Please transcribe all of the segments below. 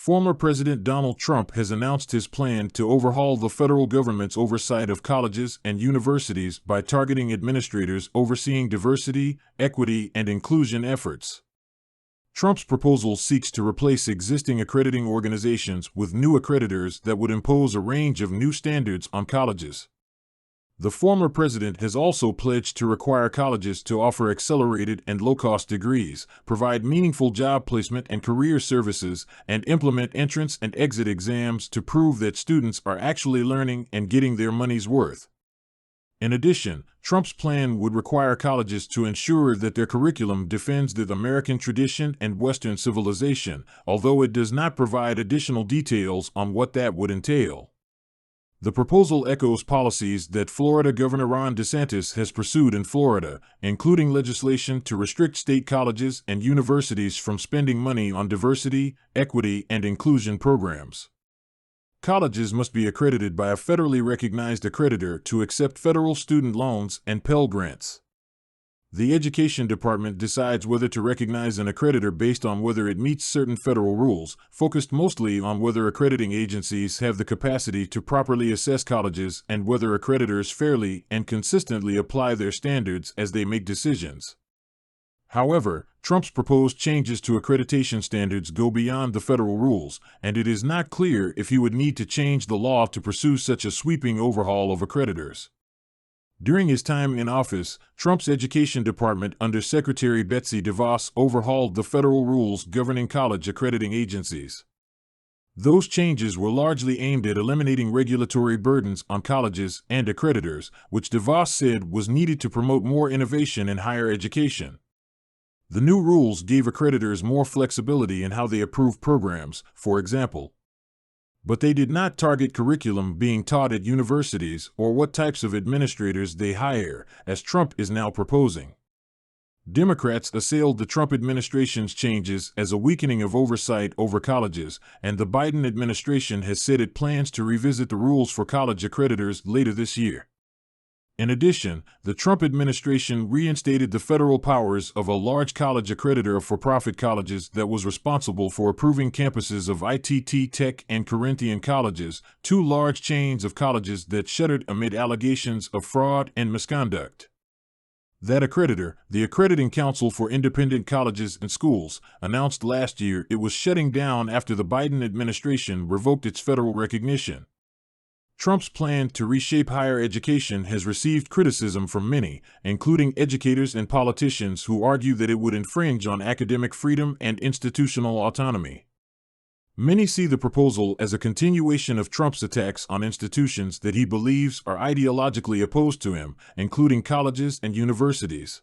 Former President Donald Trump has announced his plan to overhaul the federal government's oversight of colleges and universities by targeting administrators overseeing diversity, equity, and inclusion efforts. Trump's proposal seeks to replace existing accrediting organizations with new accreditors that would impose a range of new standards on colleges. The former president has also pledged to require colleges to offer accelerated and low-cost degrees, provide meaningful job placement and career services, and implement entrance and exit exams to prove that students are actually learning and getting their money's worth. In addition, Trump's plan would require colleges to ensure that their curriculum defends the American tradition and Western civilization, although it does not provide additional details on what that would entail. The proposal echoes policies that Florida Governor Ron DeSantis has pursued in Florida, including legislation to restrict state colleges and universities from spending money on diversity, equity, and inclusion programs. Colleges must be accredited by a federally recognized accreditor to accept federal student loans and Pell Grants. The Education Department decides whether to recognize an accreditor based on whether it meets certain federal rules, focused mostly on whether accrediting agencies have the capacity to properly assess colleges and whether accreditors fairly and consistently apply their standards as they make decisions. However, Trump's proposed changes to accreditation standards go beyond the federal rules, and it is not clear if he would need to change the law to pursue such a sweeping overhaul of accreditors. During his time in office, Trump's Education Department under Secretary Betsy DeVos overhauled the federal rules governing college accrediting agencies. Those changes were largely aimed at eliminating regulatory burdens on colleges and accreditors, which DeVos said was needed to promote more innovation in higher education. The new rules gave accreditors more flexibility in how they approve programs, for example. But they did not target curriculum being taught at universities or what types of administrators they hire, as Trump is now proposing. Democrats assailed the Trump administration's changes as a weakening of oversight over colleges, and the Biden administration has said it plans to revisit the rules for college accreditors later this year. In addition, the Trump administration reinstated the federal powers of a large college accreditor of for-profit colleges that was responsible for approving campuses of ITT Tech and Corinthian colleges, two large chains of colleges that shuttered amid allegations of fraud and misconduct. That accreditor, the Accrediting Council for Independent Colleges and Schools, announced last year it was shutting down after the Biden administration revoked its federal recognition. Trump's plan to reshape higher education has received criticism from many, including educators and politicians who argue that it would infringe on academic freedom and institutional autonomy. Many see the proposal as a continuation of Trump's attacks on institutions that he believes are ideologically opposed to him, including colleges and universities.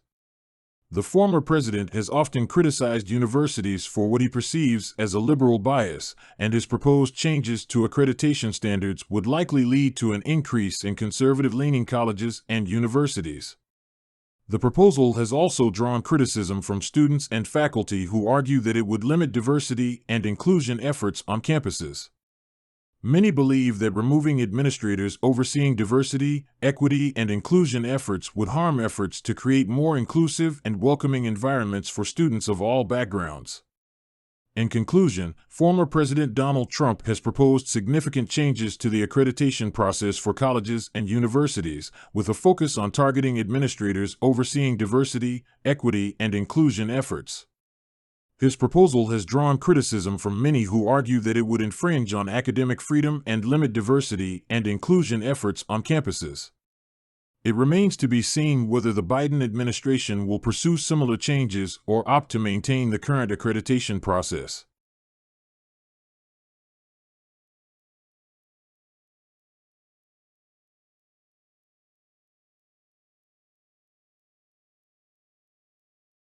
The former president has often criticized universities for what he perceives as a liberal bias, and his proposed changes to accreditation standards would likely lead to an increase in conservative-leaning colleges and universities. The proposal has also drawn criticism from students and faculty who argue that it would limit diversity and inclusion efforts on campuses. Many believe that removing administrators overseeing diversity, equity, and inclusion efforts would harm efforts to create more inclusive and welcoming environments for students of all backgrounds. In conclusion, former President Donald Trump has proposed significant changes to the accreditation process for colleges and universities, with a focus on targeting administrators overseeing diversity, equity, and inclusion efforts. His proposal has drawn criticism from many who argue that it would infringe on academic freedom and limit diversity and inclusion efforts on campuses. It remains to be seen whether the Biden administration will pursue similar changes or opt to maintain the current accreditation process.